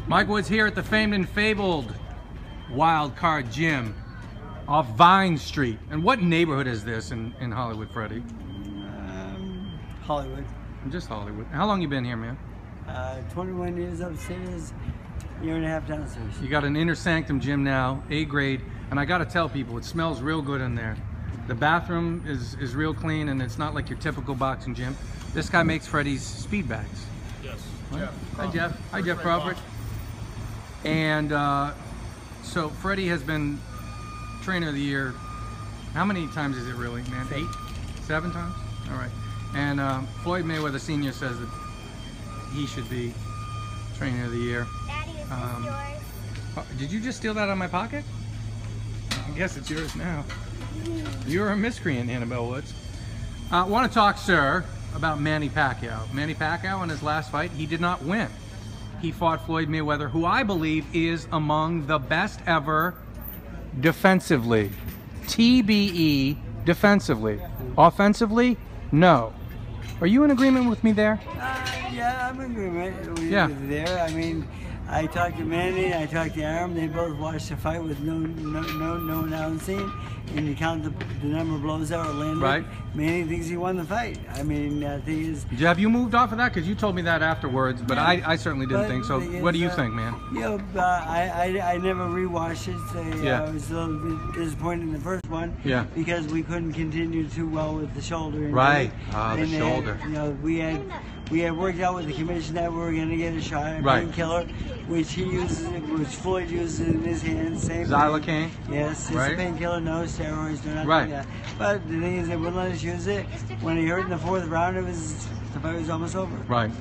Mike Woods here at the famed and fabled Wild Card Gym off Vine Street. And what neighborhood is this in Hollywood, Freddie? Hollywood. Just Hollywood. How long you been here, man? 21 years upstairs, year and a half downstairs. You got an inner sanctum gym now, A grade, and I gotta tell people, it smells real good in there. The bathroom is real clean, and it's not like your typical boxing gym. This guy makes Freddie's speed bags. Yes. Jeff. Hi, Jeff. Hi, Jeff Crawford. And so Freddie has been trainer of the year. How many times is it really, man? 8? 7 times? All right. And Floyd Mayweather Sr. says that he should be trainer of the year. Daddy, is this yours? Did you just steal that out of my pocket? I guess it's yours now. You're a miscreant, Annabelle Woods. I want to talk, sir, about Manny Pacquiao. Manny Pacquiao in his last fight, he did not win. He fought Floyd Mayweather, who I believe is among the best ever defensively. TBE defensively. Offensively, no. Are you in agreement with me there? Yeah, I'm in agreement with Yeah. you there. I mean, I talked to Manny, I talked to Aram. They both watched the fight with no announcing, and you count the number of blows that were landed. Right. Manny thinks he won the fight. I mean, the thing is... Have you moved off of that? Because you told me that afterwards, but Yeah. I certainly didn't think so. What do you think, man? You know, I never rewatched it. So, Yeah. I was a little bit disappointed in the first one. Yeah. Because we couldn't continue too well with the shoulder injury. Right. The And, shoulder. You know, we had worked out with the commission that we were going to get a shot at Right. painkiller, which he uses, which Floyd uses in his hands. Same thing. Xylocaine? Yes, it's Right. a painkiller, no steroids, no nothing Right. like that. But the thing is, they wouldn't let us use it. When he hurt in the 4th round, the fight was almost over. Right.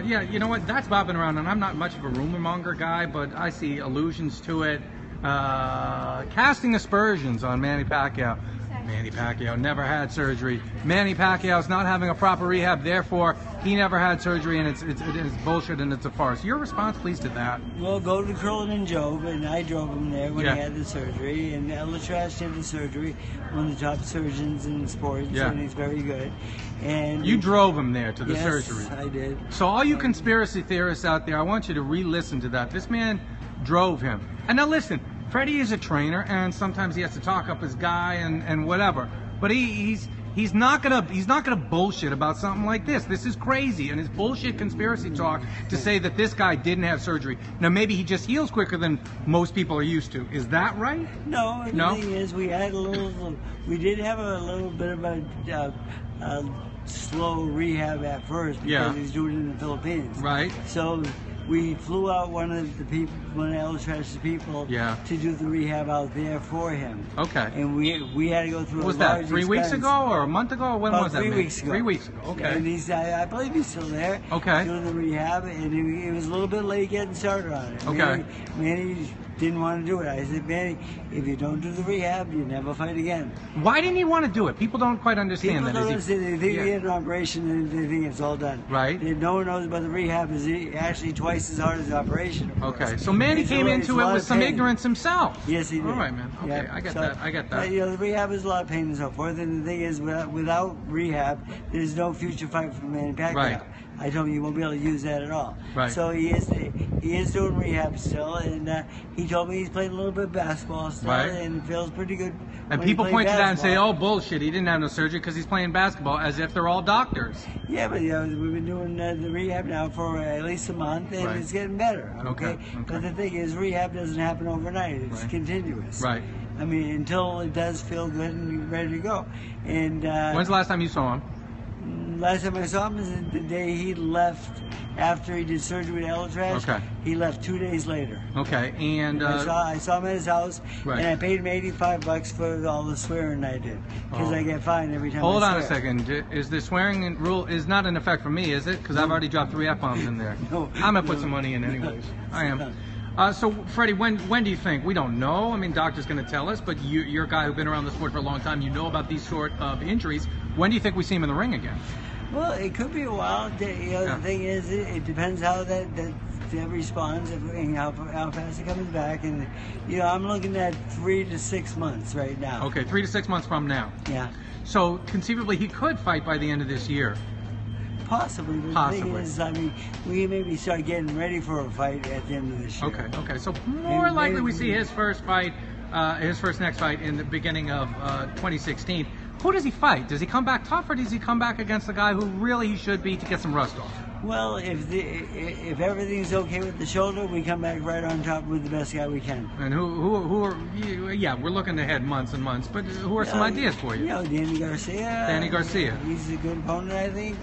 Yeah, you know what? That's bobbing around, and I'm not much of a rumor monger guy, but I see allusions to it. Casting aspersions on Manny Pacquiao. Manny Pacquiao never had surgery. Manny Pacquiao's not having a proper rehab, therefore he never had surgery, and it's bullshit and it's a farce. Your response, please, to that? Well, go to Curlin and Job, and I drove him there when Yeah. he had the surgery, and Trash did the surgery, one of the top surgeons in sports, Yeah. and he's very good. And You drove him there to the yes, surgery. I did. So all you conspiracy theorists out there, I want you to re-listen to that. This man drove him. And now listen, Freddie is a trainer, and sometimes he has to talk up his guy and whatever. But he's not gonna bullshit about something like this. This is crazy, and it's bullshit conspiracy talk to say that this guy didn't have surgery. Now maybe he just heals quicker than most people are used to. Is that right? No, No? the thing is, we did have a little bit of a slow rehab at first because Yeah. he was doing it in the Philippines. Right. So we flew out one of El Trash's people Yeah. to do the rehab out there for him. Okay. And we had to go through What was a that, large 3 weeks expense. ago or a month ago? When About was that? 3 man? weeks ago. 3 weeks ago. Okay. And I believe he's still there. Okay. Doing the rehab, and he was a little bit late getting started on it. Okay. Manny didn't want to do it. I said, Manny, if you don't do the rehab, you never fight again. Why didn't he want to do it? People don't quite understand People that. don't Is he- understand. They think Yeah. he had an operation and they think it's all done. Right. No one knows about the rehab. Is actually twice as hard as the operation. Of course. Okay, so Manny It's came a- into it's a it lot with of some pain. ignorance himself. Yes, he did. All right, man. Okay, Yeah. I get So, that. I get that. You know, the rehab is a lot of pain and so forth. And the thing is, without rehab, there's no future fight for Manny Pacquiao. Right. I told him you won't be able to use that at all. Right. So he is doing rehab still, and he told me he's playing a little bit of basketball still, Right. and feels pretty good. And when he people plays point to that and say, basketball. "Oh, bullshit! He didn't have no surgery because he's playing basketball," as if they're all doctors. Yeah, but you know, we've been doing the rehab now for at least a month, and Right. it's getting better. Okay, But okay. the thing is, rehab doesn't happen overnight. It's Right. continuous. Right. I mean, until it does feel good and you're ready to go. And When's the last time you saw him? last time I saw him is the day he left after he did surgery with El Trash. Okay. He left 2 days later. Okay, and I saw him at his house, Right. and I paid him $85 for all the swearing I did because Oh. I get fined every time. hold I on a swear. second. Is the swearing rule is not in effect for me, is it? Because I've already dropped 3 F-bombs in there. No, I'm gonna put no. some money in anyways. I am. So, Freddie, when do you think? We don't know. I mean, doctor's going to tell us, but you're a guy who's been around the sport for a long time. You know about these sort of injuries. When do you think we see him in the ring again? Well, it could be a while. You know, Yeah. The thing is, it depends how that responds and how fast it comes back. And you know, I'm looking at 3 to 6 months right now. Okay, 3 to 6 months from now. Yeah. So conceivably, he could fight by the end of this year. Possibly. But Possibly. The thing is, I mean, we maybe start getting ready for a fight at the end of this year. Okay. So more likely we see his first fight, next fight in the beginning of 2016. Who does he fight? Does he come back tough, or does he come back against the guy who really he should be to get some rust off? Well, if everything's okay with the shoulder, we come back right on top with the best guy we can. And who are? Yeah, we're looking ahead months and months. But who are some ideas for you? You know, Danny Garcia. Danny Garcia. He's a good opponent, I think.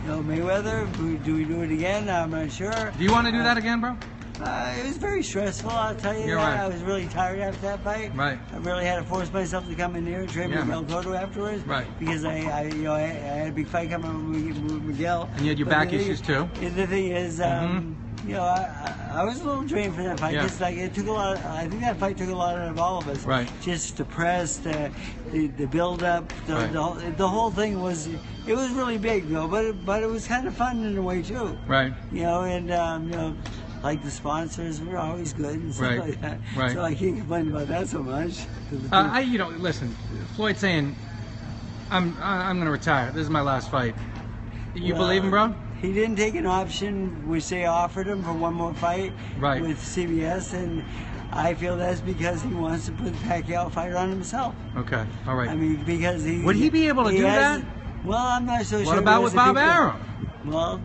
Mayweather. Do we do it again? I'm not sure. Do you want to do that again, bro? It was very stressful, I'll tell you. You're that. right. I was really tired after that fight. Right. I really had to force myself to come in here and train with Mel afterwards. Right. Because I had a big fight coming with Miguel. And you had your back issues too. The thing is, I was a little drained from that fight. Yeah. Just like it took a lot. I think that fight took a lot out of all of us. Right. Just the press, the build up, the whole thing was. It was really big though, but it was kind of fun in a way too. Right. Like the sponsors were always good and stuff like that. Right. So I can't complain about that so much. Listen, Floyd saying, I'm going to retire. This is my last fight. You believe him, bro? He didn't take an option which they offered him for one more fight with CBS, and I feel that's because he wants to put the Pacquiao fight on himself. Okay, all right. I mean, because would he be able to do that? Well, I'm not so sure. What about with Bob Arum? Well,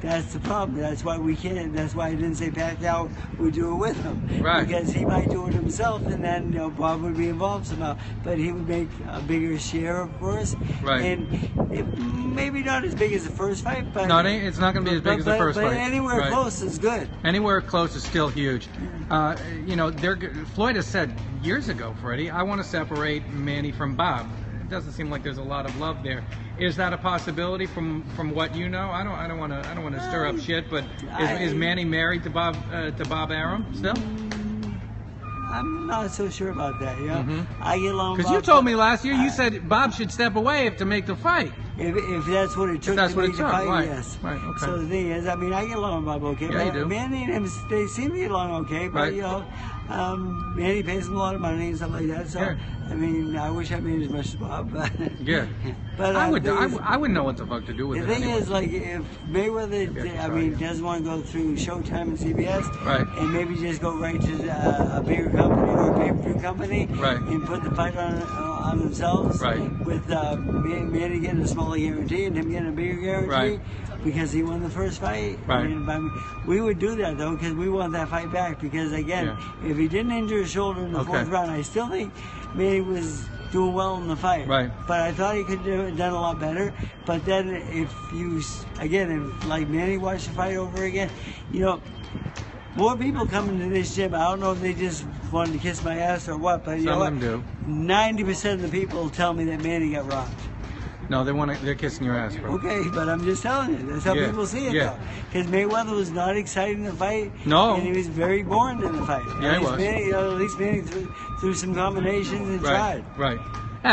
that's the problem. That's why we can't. That's why I didn't say Pacquiao would do it with him. Right. Because he might do it himself, and then Bob would be involved somehow. But he would make a bigger share, of course. Right. And maybe not as big as the first fight, but no, it's not going to be as big as the first fight. But anywhere close is good. Anywhere close is still huge. Floyd has said years ago, Freddie, I want to separate Manny from Bob. It doesn't seem like there's a lot of love there. Is that a possibility from what you know? I don't want to stir up shit, but is Manny married to Bob Arum still? I'm not so sure about that. I get along. Because you told me last year you said Bob should step away to make the fight. If that's what it took to make the fight, right. yes. Right. Okay. So the thing is, I mean, I get along with Bob okay. Yeah, you do. Manny and him, they seem to get along okay, but Manny pays him a lot of money and stuff like that. So I mean, I wish I made as much as Bob. Yeah. But I wouldn't know what the fuck to do with it. The thing is, like, if Mayweather, doesn't want to go through Showtime and CBS, and maybe just go right to a bigger company or a pay-per-view company, and put the fight on themselves, with Manny getting a smaller guarantee and him getting a bigger guarantee, because he won the first fight. Right. I mean, we would do that though, because we want that fight back. Because again, if he didn't injure his shoulder in the fourth round, I still think Manny was doing well in the fight. Right. But I thought he could have done a lot better. But then if like Manny watched the fight over again, more people come into this gym. I don't know if they just wanted to kiss my ass or what, but some of them do. 90% of the people tell me that Manny got robbed. No, they're kissing your ass, bro. Okay, but I'm just telling you. That's how people see it, though. Because Mayweather was not excited in the fight. No. And he was very boring in the fight. Yeah, he was. At least Manny threw some combinations and tried. Right.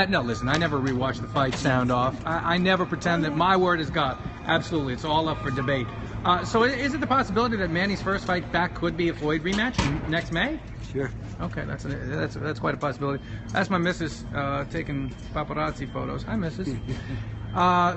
No, listen, I never rewatch the fight sound off. I never pretend that my word is God. Absolutely. It's all up for debate. So is it the possibility that Manny's first fight back could be a Floyd rematch next May? Sure. Okay, that's quite a possibility. That's my missus taking paparazzi photos. Hi, missus.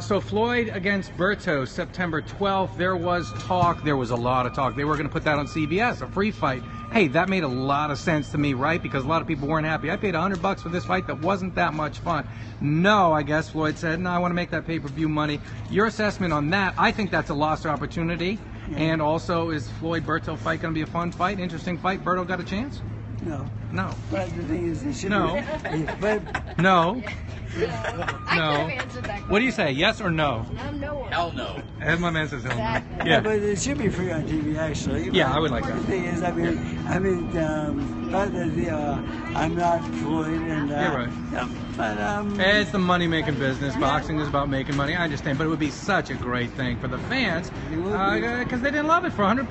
So Floyd against Berto, September 12th. There was a lot of talk. They were going to put that on CBS, a free fight. Hey, that made a lot of sense to me, right? Because a lot of people weren't happy. I paid $100 for this fight that wasn't that much fun. No, I guess Floyd said, no, I want to make that pay-per-view money. Your assessment on that? I think that's a lost opportunity. Yeah. And also, is Floyd-Berto fight going to be a fun fight, interesting fight? Berto got a chance? No. No. But the thing is, it should be. But no. I No. could have answered that question. What do you say? Yes or no? No. Hell no. As my man says, hell Exactly. no. Yeah. but it should be free on TV, actually. Yeah, I would like that. The thing is, I'm not Floyd, and You're right. It's the money-making business. Boxing is about making money. I understand, but it would be such a great thing for the fans because they didn't love it for $100.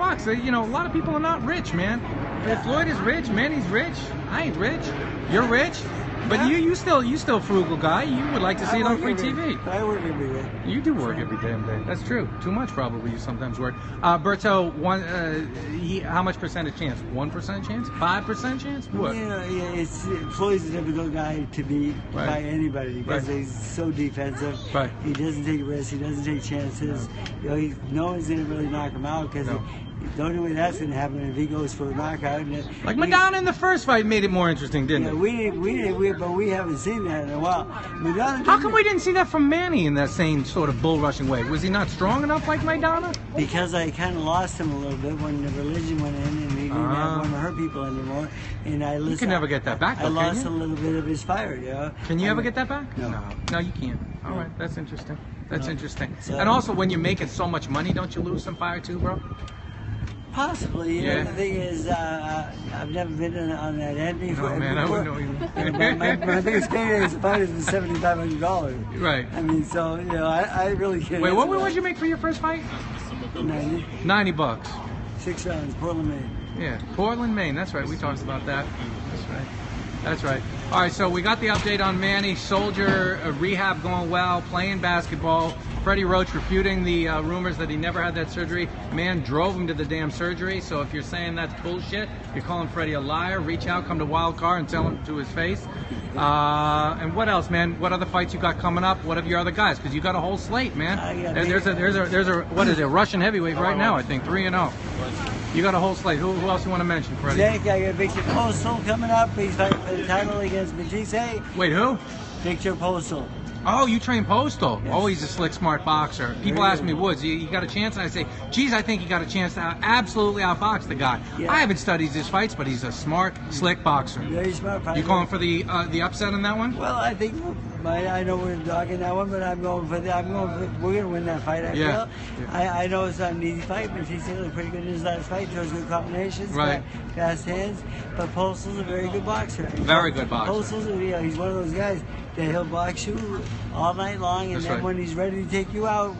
A lot of people are not rich, man. If Floyd is rich, Manny's rich. I ain't rich. You're rich. But you still frugal guy. You would like to see it on free TV. I work every day. You do work every damn day. That's true. Too much probably. You sometimes work. Berto, how much percentage chance? 1% chance? 5% chance? What? Floyd's a difficult guy to beat by anybody because he's so defensive. Right. He doesn't take risks. He doesn't take chances. No one's going to really knock him out because the only way that's going to happen if he goes for a knockout. Like Madonna in the first fight made it more interesting, didn't it? But we haven't seen that in a while. How come we didn't see that from Manny in that same sort of bull rushing way? Was he not strong enough like Madonna? Because I kind of lost him a little bit when the religion went in and he didn't want to hurt people anymore. And I listened. You can never get that back, though, I lost a little bit of his fire, Can you ever get that back? No, you can't. All right, that's interesting. That's interesting. And also, when you're making so much money, don't you lose some fire too, bro? Possibly. You know, the thing is, I've never been on that end before. No, man, I wouldn't know either. My biggest payday as a fighter was $7,500. Right. I mean, so, I really can't. Wait, what did you make for your first fight? 90. $90. 6 rounds, Portland, Maine. Yeah, Portland, Maine. That's right. We talked about that. That's right. That's right. All right, so we got the update on Manny. Soldier rehab going well, playing basketball. Freddie Roach refuting the rumors that he never had that surgery. Man drove him to the damn surgery. So if you're saying that's bullshit, you're calling Freddie a liar. Reach out, come to Wild Card and tell him to his face. And what else, man? What other fights you got coming up? What of your other guys? Because you got a whole slate, man. There's a what is it? Russian heavyweight right now, I think 3-0. You got a whole slate. Who else you want to mention, Freddie? Jake, I got Victor Postal coming up. He's fighting for the title against Matisse. Wait, who? Victor Postal. Oh, you train Postal. Yes. Oh, he's a slick, smart boxer. People ask me, Woods, you got a chance? And I say, geez, I think he got a chance to absolutely outbox the guy. Yeah. I haven't studied his fights, but he's a smart, slick boxer. Very smart fighter. You calling for the upset in that one? Well, I think I know we're dogging that one, but we're going to win that fight. I feel. Yeah. I know it's not an easy fight, but he's looked pretty good in his last fight. Throws good combinations, fast hands. But Postal's a very good boxer. Very good boxer. Postal's, he's one of those guys that he'll box you all night long, and then when he's ready to take you out,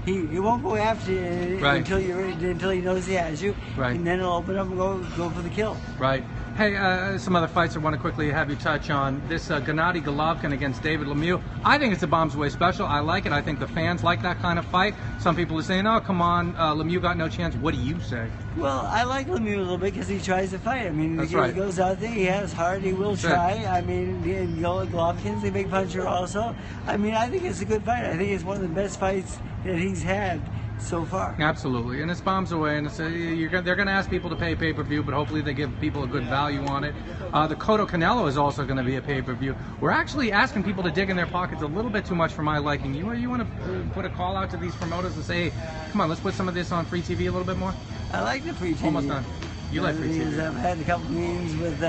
he won't go after you until he knows he has you, and then he'll open up and go for the kill. Right. Hey, some other fights I want to quickly have you touch on. This Gennady Golovkin against David Lemieux. I think it's a Bombs Away special. I like it. I think the fans like that kind of fight. Some people are saying, oh, come on, Lemieux got no chance. What do you say? Well, I like Lemieux a little bit because he tries to fight. I mean, he goes out there, he has heart, he will try. I mean, Golovkin's a big puncher also. I mean, I think it's a good fight. I think it's one of the best fights that he's had so far. Absolutely, and it's Bombs Away, and they're going to ask people to pay pay-per-view, but hopefully they give people a good value on it. The Cotto Canelo is also going to be a pay-per-view. We're actually asking people to dig in their pockets a little bit too much for my liking. You want to put a call out to these promoters and say, hey, come on, let's put some of this on free TV a little bit more? I like the free TV. Almost done. You like free TV. I've had a couple meetings with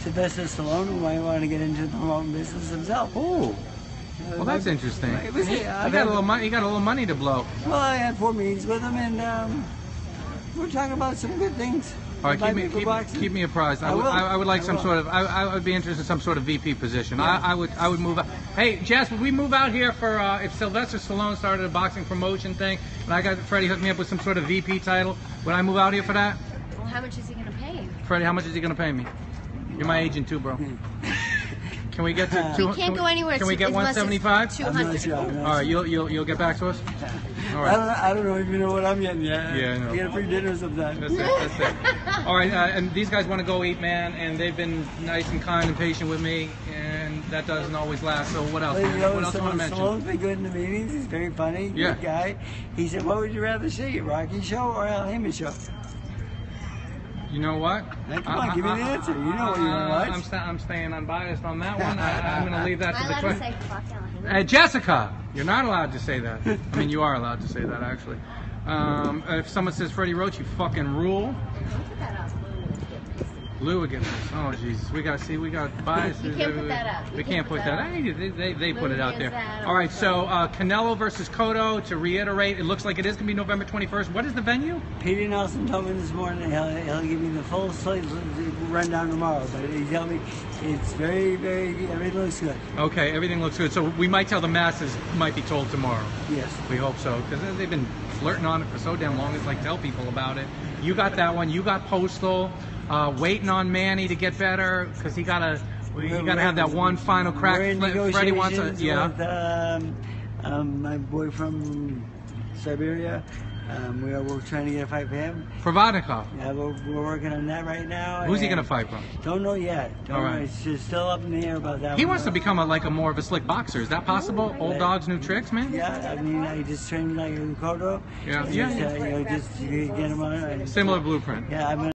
Sylvester Stallone, who might want to get into the promoting business himself. Oh. Well, that's interesting. You got a little money to blow. Well, I had 4 meetings with him, and we're talking about some good things. All right, keep me apprised. I would like some sort of. I would be interested in some sort of VP position. Yeah. I would move out. Hey, Jess, would we move out here for if Sylvester Stallone started a boxing promotion thing, and I got Freddie hooked me up with some sort of VP title? Would I move out here for that? Well, how much is he going to pay you? Freddie, how much is he going to pay me? You're my agent too, bro. Can we get to 200? Can't go anywhere. Can we get 175? 200. Sure, all right, you'll get back to us. All right. I don't even know what I'm getting yet. Yeah, I know. You get a free dinner sometime. That's it. All right, and these guys want to go eat, man, and they've been nice and kind and patient with me, and that doesn't always last. So what else? Well, what else do you want to mention? Stallone's been good in the meetings. He's very funny. Good guy. He said, "What would you rather see, Rocky show or Al Heyman show?" You know what? Now, come on, give me the answer. You know what you want to watch. I'm staying unbiased on that one. I'm going to leave that to the question. Jessica, you're not allowed to say that. I mean, you are allowed to say that, actually. If someone says Freddie Roach, you fucking rule. Lou would get this. Oh, Jesus. We got biases. You can't put that up. We can't put that. They put it out there. All right, so Canelo versus Cotto. To reiterate, it looks like it is going to be November 21st. What is the venue? Peter Nelson told me this morning he'll give me the full slate rundown tomorrow, but he told me it's very, everything looks good. Okay, everything looks good. So we might tell the masses, might be told tomorrow. Yes. We hope so, because they've been flirting on it for so damn long. It's like, tell people about it. You got that one. You got Postal. Waiting on Manny to get better because he got a You got to have that one final crack. Freddie wants a with, my boy from Siberia. We're trying to get a fight for him. For Vodnikov? Yeah, we're working on that right now. Who's he going to fight from? Don't know yet. All right. It's just still up in the air about that. He wants to become a more of a slick boxer. Is that possible? Old dogs, new tricks, man? Yeah, I mean, I just trained like a Kodo. Yeah. Just get him on. Similar blueprint. Yeah,